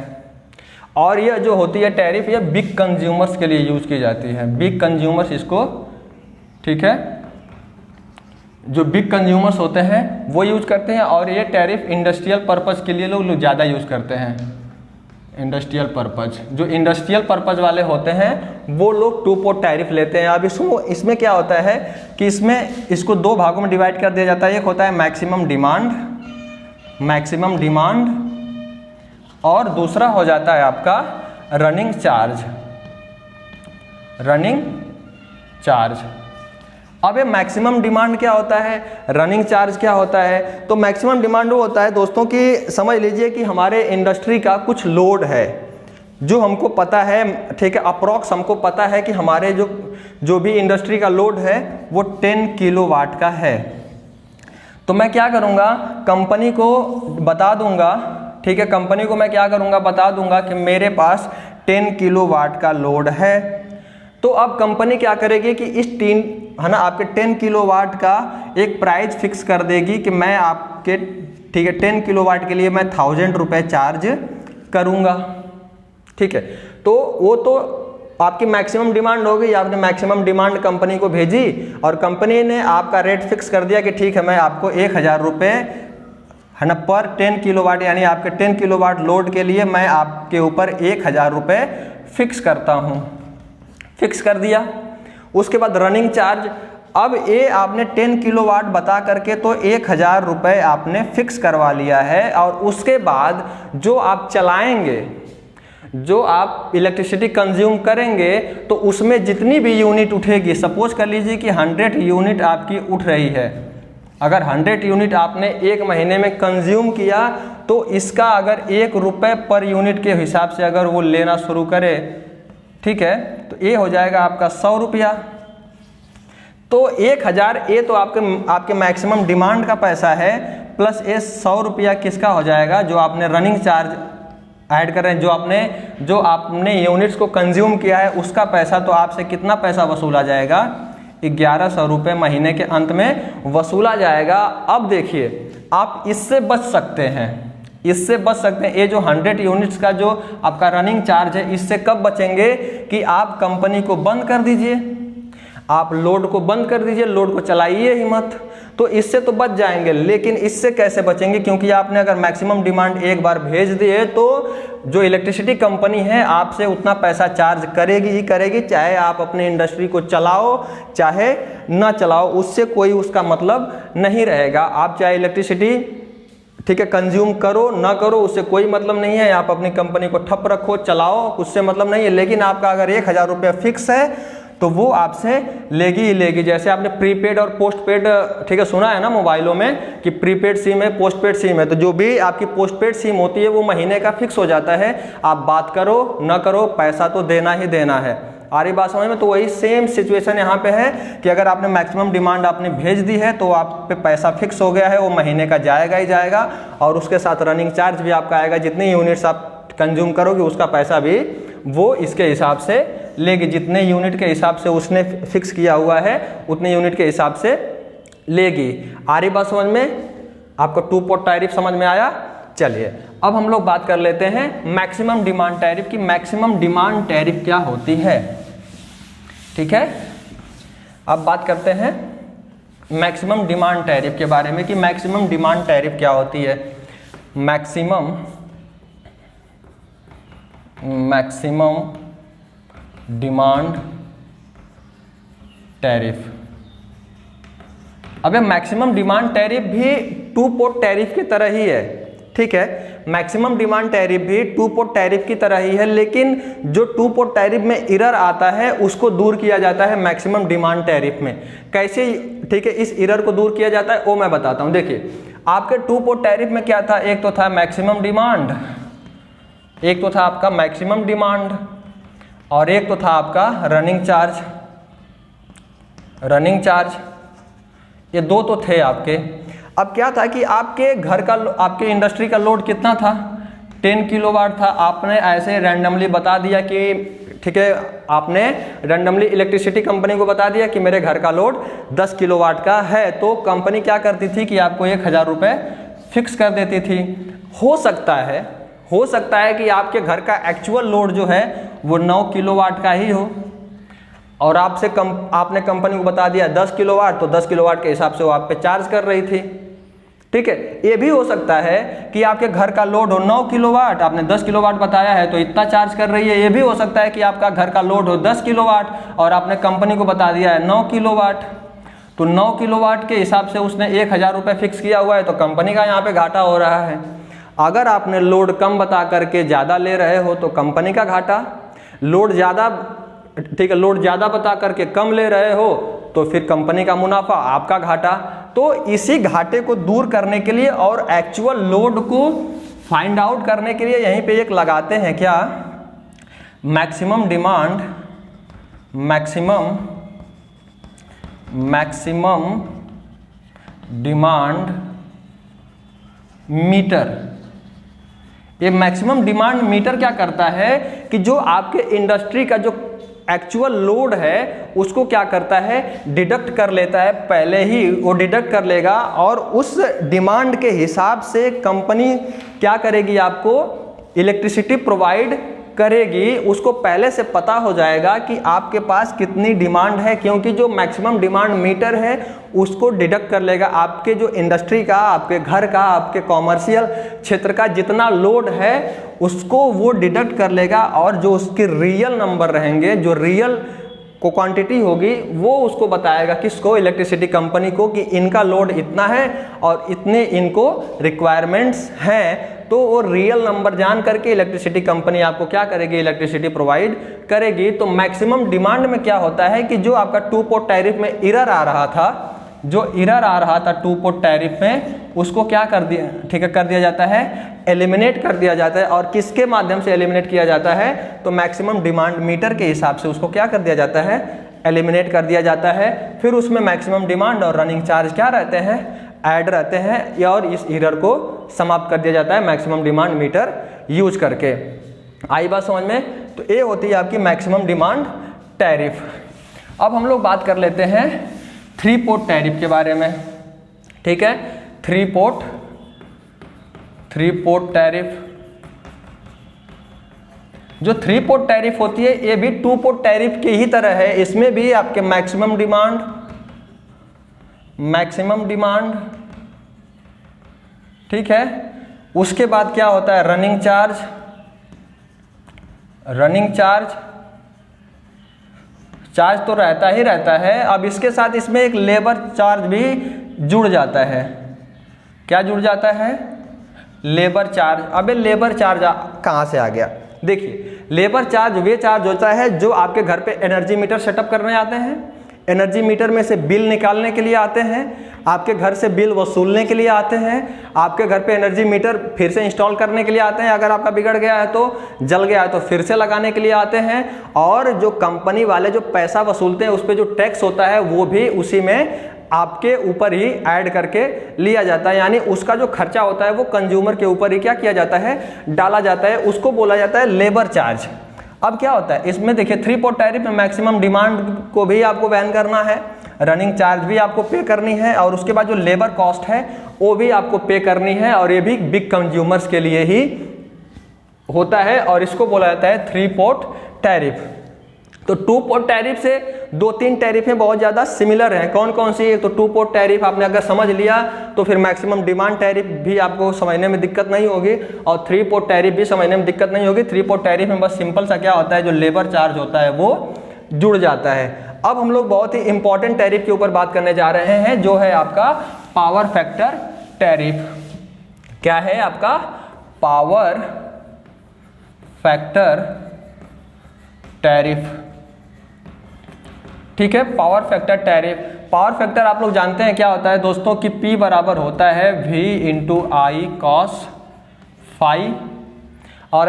और यह जो होती है टैरिफ, यह बिग कंज्यूमर्स के लिए यूज की जाती है। बिग कंज्यूमर्स इसको, ठीक है, जो बिग कंज्यूमर्स होते हैं वो यूज करते हैं। और ये टैरिफ इंडस्ट्रियल पर्पज़ के लिए लोग ज़्यादा यूज़ करते हैं। इंडस्ट्रियल पर्पज़, जो इंडस्ट्रियल पर्पज़ वाले होते हैं वो लोग टू पोर्ट टैरिफ लेते हैं। अब इसमें क्या होता है कि इसको 2 भागों में डिवाइड कर दिया जाता है। एक होता है मैक्सिमम डिमांड, और दूसरा हो जाता है आपका रनिंग चार्ज, रनिंग चार्ज। अब ये मैक्सिमम डिमांड क्या होता है, रनिंग चार्ज क्या होता है? तो मैक्सिमम डिमांड वो होता है दोस्तों कि समझ लीजिए कि हमारे इंडस्ट्री का कुछ लोड है जो हमको पता है, ठीक है, अप्रॉक्स हमको पता है कि हमारे जो भी इंडस्ट्री का लोड है वो 10 किलोवाट का है। तो मैं क्या करूँगा, कंपनी को बता दूंगा, ठीक है, कंपनी को मैं क्या करूँगा, बता दूंगा कि मेरे पास 10 किलोवाट का लोड है। तो अब कंपनी क्या करेगी कि इस 3 है ना आपके 10 किलोवाट का एक प्राइस फिक्स कर देगी कि मैं आपके, ठीक है, 10 किलोवाट के लिए मैं 1000 रुपये चार्ज करूँगा, ठीक है। तो वो तो आपकी मैक्सिमम डिमांड हो गई, आपने मैक्सिमम डिमांड कंपनी को भेजी और कंपनी ने आपका रेट फिक्स कर दिया कि ठीक है मैं आपको 1000 रुपये है ना पर 10 किलोवाट, यानी आपके 10 किलोवाट लोड के लिए मैं आपके ऊपर 1000 रुपये फिक्स करता हूँ, फिक्स कर दिया। उसके बाद रनिंग चार्ज, अब ये आपने 10 किलोवाट बता करके तो 1000 रुपये आपने फिक्स करवा लिया है, और उसके बाद जो आप चलाएंगे, जो आप इलेक्ट्रिसिटी कंज्यूम करेंगे, तो उसमें जितनी भी यूनिट उठेगी, सपोज कर लीजिए कि 100 यूनिट आपकी उठ रही है, अगर 100 यूनिट आपने एक महीने में कंज्यूम किया तो इसका अगर 1 रुपये पर यूनिट के हिसाब से अगर वो लेना शुरू करे, ठीक है, तो ये हो जाएगा आपका 100 रुपया। तो 1000 ये तो आपके मैक्सिमम डिमांड का पैसा है, प्लस ये 100 रुपया किसका हो जाएगा, जो आपने रनिंग चार्ज ऐड कर रहे हैं, जो आपने यूनिट्स को कंज्यूम किया है उसका पैसा। तो आपसे कितना पैसा वसूला जाएगा, 1100 रुपये महीने के अंत में वसूला जाएगा। अब देखिए आप इससे बच सकते हैं, इससे बच सकते हैं। ये जो 100 यूनिट्स का जो आपका रनिंग चार्ज है, इससे कब बचेंगे कि आप कंपनी को बंद कर दीजिए, आप लोड को बंद कर दीजिए, लोड को चलाइए ही मत, तो इससे तो बच जाएंगे। लेकिन इससे कैसे बचेंगे, क्योंकि आपने अगर मैक्सिमम डिमांड एक बार भेज दिए तो जो इलेक्ट्रिसिटी कंपनी है आपसे उतना पैसा चार्ज करेगी ही करेगी, चाहे आप अपने इंडस्ट्री को चलाओ चाहे ना चलाओ, उससे कोई उसका मतलब नहीं रहेगा। आप चाहे इलेक्ट्रिसिटी, ठीक है, कंज्यूम करो ना करो, उससे कोई मतलब नहीं है। आप अपनी कंपनी को ठप रखो, चलाओ, उससे मतलब नहीं है। लेकिन आपका अगर 1000 रुपये फिक्स है तो वो आपसे लेगी ही लेगी। जैसे आपने प्रीपेड और पोस्टपेड, ठीक है, सुना है ना मोबाइलों में कि प्रीपेड सिम है, पोस्टपेड सिम है, तो जो भी आपकी पोस्टपेड सिम होती है वो महीने का फिक्स हो जाता है। आप बात करो ना करो, पैसा तो देना ही देना है। आ रही बात समझ में? तो वही सेम सिचुएशन यहाँ पे है कि अगर आपने मैक्सिमम डिमांड आपने भेज दी है तो आप पे पैसा फिक्स हो गया है, वो महीने का जाएगा ही जाएगा, और उसके साथ रनिंग चार्ज भी आपका आएगा। जितनी यूनिट्स आप कंज्यूम करोगे उसका पैसा भी वो इसके हिसाब से लेगी, जितने यूनिट के हिसाब से उसने फिक्स किया हुआ है उतने यूनिट के हिसाब से लेगी। आ रही बात समझ में? आपको 2 पोर्ट टैरिफ समझ में आया? चलिए अब हम लोग बात कर लेते हैं मैक्सिमम डिमांड टैरिफ की। मैक्सिमम डिमांड टैरिफ क्या होती है, ठीक है। अब बात करते हैं मैक्सिमम डिमांड टैरिफ के बारे में कि मैक्सिमम डिमांड टैरिफ क्या होती है। मैक्सिमम डिमांड टैरिफ, अब मैक्सिमम डिमांड टैरिफ भी 2 पोर्ट टैरिफ की तरह ही है, ठीक है। मैक्सिमम डिमांड टैरिफ भी 2 पोर्ट टैरिफ की तरह ही है, लेकिन जो 2 पोर्ट टैरिफ में एरर आता है उसको दूर किया जाता है मैक्सिमम डिमांड टैरिफ में। कैसे, ठीक है, इस एरर को दूर किया जाता है वो मैं बताता हूँ। देखिए आपके 2 पोर्ट टैरिफ में क्या था, एक तो था मैक्सिमम डिमांड, एक तो था आपका मैक्सिमम डिमांड, और एक तो था आपका रनिंग चार्ज। रनिंग चार्ज ये 2 तो थे आपके। अब क्या था कि आपके घर का, आपके इंडस्ट्री का लोड कितना था, 10 किलोवाट था। आपने ऐसे रैंडमली बता दिया कि, ठीक है, आपने रैंडमली इलेक्ट्रिसिटी कंपनी को बता दिया कि मेरे घर का लोड 10 किलोवाट का है, तो कंपनी क्या करती थी कि आपको 1000 रुपये फिक्स कर देती थी। हो सकता है कि आपके घर का एक्चुअल लोड जो है वो 9 किलोवाट का ही हो, और आपने कंपनी को बता दिया 10 किलोवाट, तो 10 किलोवाट के हिसाब से वो आप पे चार्ज कर रही थी, ठीक है। ये भी हो सकता है कि आपके घर का लोड हो 9 किलोवाट, आपने 10 किलोवाट बताया है तो इतना चार्ज कर रही है। ये भी हो सकता है कि आपका घर का लोड हो 10 किलोवाट और आपने कंपनी को बता दिया है 9 किलोवाट, तो 9 किलोवाट के हिसाब से उसने 1000 रुपये फिक्स किया हुआ है, तो कंपनी का यहाँ पे घाटा हो रहा है। अगर आपने लोड कम बता करके ज़्यादा ले रहे हो तो कंपनी का घाटा, लोड ज़्यादा, ठीक है, लोड ज़्यादा बता करके कम ले रहे हो तो फिर कंपनी का मुनाफा, आपका घाटा। तो इसी घाटे को दूर करने के लिए और एक्चुअल लोड को फाइंड आउट करने के लिए यहीं पे एक लगाते हैं क्या, maximum demand, maximum demand meter. ये मैक्सिमम डिमांड मीटर क्या करता है कि जो आपके इंडस्ट्री का जो एक्चुअल लोड है उसको क्या करता है, डिडक्ट कर लेता है, पहले ही वो डिडक्ट कर लेगा और उस डिमांड के हिसाब से कंपनी क्या करेगी, आपको इलेक्ट्रिसिटी प्रोवाइड करेगी। उसको पहले से पता हो जाएगा कि आपके पास कितनी डिमांड है, क्योंकि जो मैक्सिमम डिमांड मीटर है उसको डिडक्ट कर लेगा आपके जो इंडस्ट्री का, आपके घर का, आपके कॉमर्शियल क्षेत्र का जितना लोड है उसको वो डिडक्ट कर लेगा और जो उसके रियल नंबर रहेंगे, जो रियल को क्वांटिटी होगी वो उसको बताएगा, किसको, इलेक्ट्रिसिटी कंपनी को, कि इनका लोड इतना है और इतने इनको रिक्वायरमेंट्स हैं। तो वो रियल नंबर जान करके इलेक्ट्रिसिटी कंपनी आपको क्या करेगी, इलेक्ट्रिसिटी प्रोवाइड करेगी। तो मैक्सिमम डिमांड में क्या होता है कि जो आपका टू पोर्ट टैरिफ में एरर आ रहा था, जो एरर आ रहा था टू पोर्ट टैरिफ में, उसको क्या कर दिया, ठीक है, कर दिया जाता है, एलिमिनेट कर दिया जाता है। और किसके माध्यम से एलिमिनेट किया जाता है, तो मैक्सिमम डिमांड मीटर के हिसाब से उसको क्या कर दिया जाता है, एलिमिनेट कर दिया जाता है। फिर उसमें मैक्सिमम डिमांड और रनिंग चार्ज क्या रहते हैं, ऐड रहते हैं, और इस एरर को समाप्त कर दिया जाता है मैक्सिमम डिमांड मीटर यूज करके। आई बात समझ में? तो ये होती है आपकी मैक्सिमम डिमांड टैरिफ। अब हम लोग बात कर लेते हैं थ्री पोर्ट टैरिफ के बारे में, ठीक है। थ्री पोर्ट टैरिफ, जो थ्री पोर्ट टैरिफ होती है ये भी टू पोर्ट टैरिफ की ही तरह है। इसमें भी आपके मैक्सिमम डिमांड, ठीक है। उसके बाद क्या होता है, रनिंग चार्ज तो रहता ही रहता है। अब इसके साथ इसमें एक लेबर चार्ज भी जुड़ जाता है। क्या जुड़ जाता है, लेबर चार्ज। अबे लेबर चार्ज कहाँ से आ गया, देखिए लेबर चार्ज वे चार्ज होता है जो आपके घर पे एनर्जी मीटर सेटअप करने आते हैं, एनर्जी मीटर में से बिल निकालने के लिए आते हैं, आपके घर से बिल वसूलने के लिए आते हैं, आपके घर पे एनर्जी मीटर फिर से इंस्टॉल करने के लिए आते हैं, अगर आपका बिगड़ गया है तो, जल गया है तो फिर से लगाने के लिए आते हैं। और जो कंपनी वाले जो पैसा वसूलते हैं उस पर जो टैक्स होता है वो भी उसी में आपके ऊपर ही ऐड करके लिया जाता है, यानी उसका जो खर्चा होता है वो कंज्यूमर के ऊपर ही क्या किया जाता है, डाला जाता है, उसको बोला जाता है लेबर चार्ज। अब क्या होता है इसमें, देखिए थ्री पोर्ट टैरिफ में मैक्सिमम डिमांड को भी आपको वहन करना है, रनिंग चार्ज भी आपको पे करनी है, और उसके बाद जो लेबर कॉस्ट है वो भी आपको पे करनी है, और ये भी बिग कंज्यूमर्स के लिए ही होता है, और इसको बोला जाता है थ्री पोर्ट टैरिफ। तो टू पोर्ट टैरिफ से दो तीन टैरिफें बहुत ज़्यादा सिमिलर हैं। कौन कौन सी? तो टू पोर्ट टैरिफ आपने अगर समझ लिया तो फिर मैक्सिमम डिमांड टैरिफ भी आपको समझने में दिक्कत नहीं होगी, और थ्री पोर्ट टैरिफ भी समझने में दिक्कत नहीं होगी। थ्री पोर्ट टैरिफ में बस सिंपल सा क्या होता है, जो लेबर चार्ज होता है वो जुड़ जाता है। अब हम लोग बहुत ही इंपॉर्टेंट टैरिफ के ऊपर बात करने जा रहे हैं, जो है आपका पावर फैक्टर टैरिफ। क्या है आपका? पावर फैक्टर टैरिफ, ठीक है। Power factor tariff, power factor आप लोग जानते हैं क्या होता है दोस्तों, कि P बराबर होता है V into I cos phi, और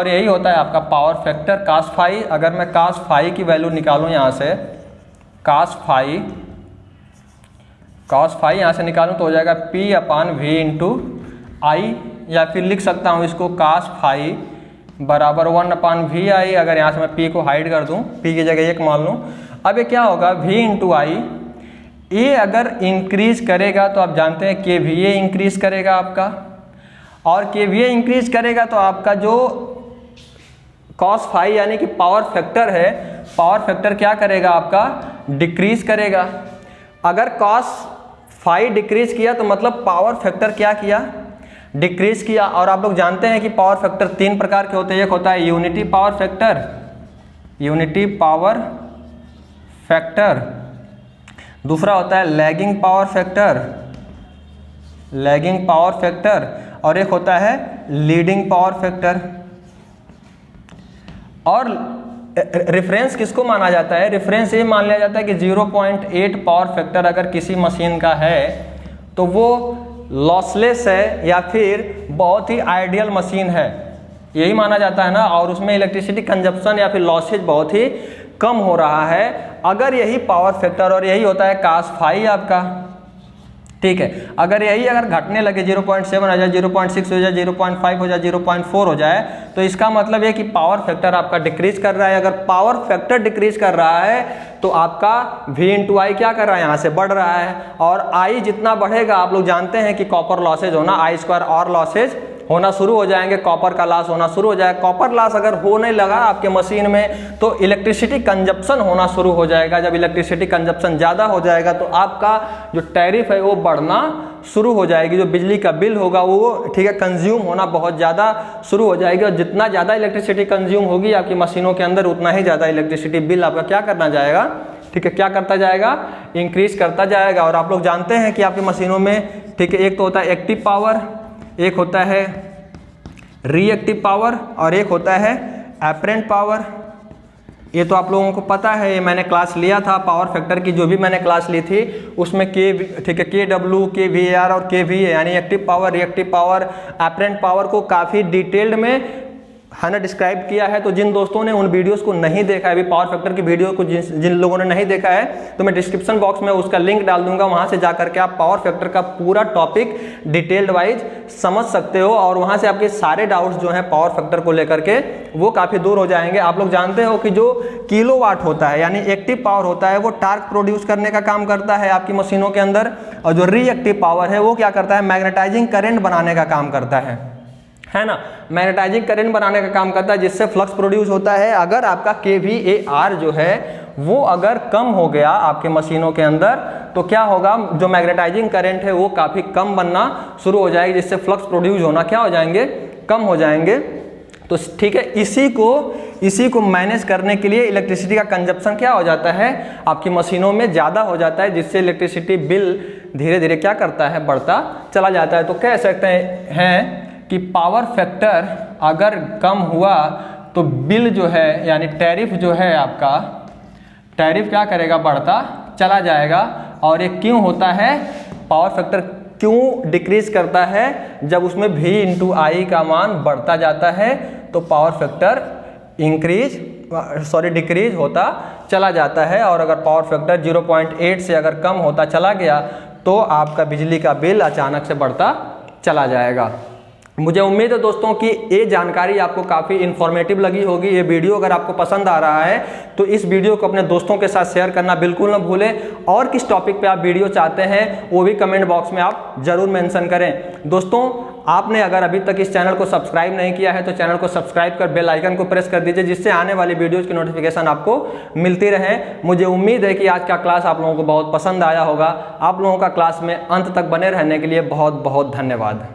यही होता है आपका पावर फैक्टर कास फाई। अगर मैं कास फाई की वैल्यू निकालूं यहाँ से, कास फाई यहाँ से निकालूं तो हो जाएगा P अपान V इंटू आई, या फिर लिख सकता हूँ इसको कास फाई बराबर 1 अपान वी आई। अगर यहाँ से मैं P को हाइड कर दूँ, P की जगह 1 मान लूँ, अब ये क्या होगा V इंटू आई। ये अगर इंक्रीज करेगा तो आप जानते हैं KVA इंक्रीज करेगा आपका, और KVA इंक्रीज करेगा तो आपका जो कॉस फाई यानी कि पावर फैक्टर है, पावर फैक्टर क्या करेगा आपका, डिक्रीज करेगा। अगर कॉस फाई डिक्रीज किया तो मतलब पावर फैक्टर क्या किया, डिक्रीज किया। और आप लोग जानते हैं कि पावर फैक्टर तीन प्रकार के होते हैं, एक होता है यूनिटी पावर फैक्टर, दूसरा होता है लैगिंग पावर फैक्टर, और एक होता है लीडिंग पावर फैक्टर। और रेफरेंस किसको माना जाता है? रेफरेंस ये मान लिया जाता है कि 0.8 पावर फैक्टर अगर किसी मशीन का है तो वो लॉसलेस है या फिर बहुत ही आइडियल मशीन है, यही माना जाता है ना। और उसमें इलेक्ट्रिसिटी कंजप्शन या फिर लॉसेज बहुत ही कम हो रहा है। अगर यही पावर फैक्टर और यही होता है cos फाई आपका, ठीक है, अगर घटने लगे 0.7 हो जाए, 0.6 हो जाए, 0.5 हो जाए, 0.4 हो जाए, तो इसका मतलब है कि पावर फैक्टर आपका डिक्रीज कर रहा है। अगर पावर फैक्टर डिक्रीज कर रहा है तो आपका V इंटू आई क्या कर रहा है? यहाँ से बढ़ रहा है। और I जितना बढ़ेगा, आप लोग जानते हैं कि कॉपर लॉसेज होना, I स्क्वायर और लॉसेज होना शुरू हो जाएंगे, कॉपर का लॉस होना शुरू हो जाएगा। कॉपर लॉस अगर होने लगा आपके मशीन में तो इलेक्ट्रिसिटी कंजप्शन होना शुरू हो जाएगा। जब इलेक्ट्रिसिटी कंजप्शन ज़्यादा हो जाएगा तो आपका जो टैरिफ है वो बढ़ना शुरू हो जाएगी, जो बिजली का बिल होगा वो, ठीक है, कंज्यूम होना बहुत ज़्यादा शुरू हो जाएगी। और जितना ज़्यादा इलेक्ट्रिसिटी कंज्यूम होगी आपकी मशीनों के अंदर, उतना ही ज़्यादा इलेक्ट्रिसिटी बिल आपका क्या करना जाएगा? ठीक है, क्या करता जाएगा? इंक्रीज करता जाएगा। और आप लोग जानते हैं कि आपकी मशीनों में, ठीक है, एक तो होता है एक्टिव पावर, एक होता है रिएक्टिव पावर और एक होता है एपरेंट पावर। ये तो आप लोगों को पता है, ये मैंने क्लास लिया था पावर फैक्टर की, जो भी मैंने क्लास ली थी उसमें के, ठीक है, KW, KVAR और KVA यानी active power, reactive power, apparent power को काफ़ी डिटेल्ड में है ना डिस्क्राइब किया है। तो जिन दोस्तों ने उन वीडियोस को नहीं देखा है, अभी पावर फैक्टर की वीडियो को जिन लोगों ने नहीं देखा है, तो मैं डिस्क्रिप्शन बॉक्स में उसका लिंक डाल दूंगा, वहां से जाकर के आप पावर फैक्टर का पूरा टॉपिक डिटेल्ड वाइज समझ सकते हो। और वहां से आपके सारे डाउट्स जो है पावर फैक्टर को लेकर के वो काफ़ी दूर हो जाएंगे। आप लोग जानते हो कि जो किलोवाट होता है यानी एक्टिव पावर होता है वो टार्क प्रोड्यूस करने का काम करता है आपकी मशीनों के अंदर, और जो रिएक्टिव पावर है वो क्या करता है? मैग्नेटाइजिंग करंट बनाने का काम करता है ना, मैग्नेटाइजिंग करंट बनाने का काम करता है, जिससे फ्लक्स प्रोड्यूस होता है। अगर आपका KVAR जो है वो अगर कम हो गया आपके मशीनों के अंदर तो क्या होगा? जो मैग्नेटाइजिंग करंट है वो काफ़ी कम बनना शुरू हो जाएगी, जिससे फ्लक्स प्रोड्यूस होना क्या हो जाएंगे? कम हो जाएंगे। तो ठीक है, इसी को मैनेज करने के लिए इलेक्ट्रिसिटी का कंजप्शन क्या हो जाता है? आपकी मशीनों में ज़्यादा हो जाता है, जिससे इलेक्ट्रिसिटी बिल धीरे धीरे क्या करता है? बढ़ता चला जाता है। तो कह सकते हैं कि पावर फैक्टर अगर कम हुआ तो बिल जो है यानी टैरिफ जो है आपका, टैरिफ क्या करेगा? बढ़ता चला जाएगा। और ये क्यों होता है? पावर फैक्टर क्यों डिक्रीज करता है? जब उसमें V इंटू आई का मान बढ़ता जाता है तो पावर फैक्टर डिक्रीज होता चला जाता है। और अगर पावर फैक्टर 0.8 से अगर कम होता चला गया तो आपका बिजली का बिल अचानक से बढ़ता चला जाएगा। मुझे उम्मीद है दोस्तों कि ये जानकारी आपको काफ़ी इन्फॉर्मेटिव लगी होगी। ये वीडियो अगर आपको पसंद आ रहा है तो इस वीडियो को अपने दोस्तों के साथ शेयर करना बिल्कुल ना भूलें। और किस टॉपिक पे आप वीडियो चाहते हैं वो भी कमेंट बॉक्स में आप ज़रूर मेंशन करें। दोस्तों, आपने अगर अभी तक इस चैनल को सब्सक्राइब नहीं किया है तो चैनल को सब्सक्राइब कर बेल आइकन को प्रेस कर दीजिए, जिससे आने वाली वीडियोज़ की नोटिफिकेशन आपको मिलती रहे। मुझे उम्मीद है कि आज का क्लास आप लोगों को बहुत पसंद आया होगा। आप लोगों का क्लास में अंत तक बने रहने के लिए बहुत बहुत धन्यवाद।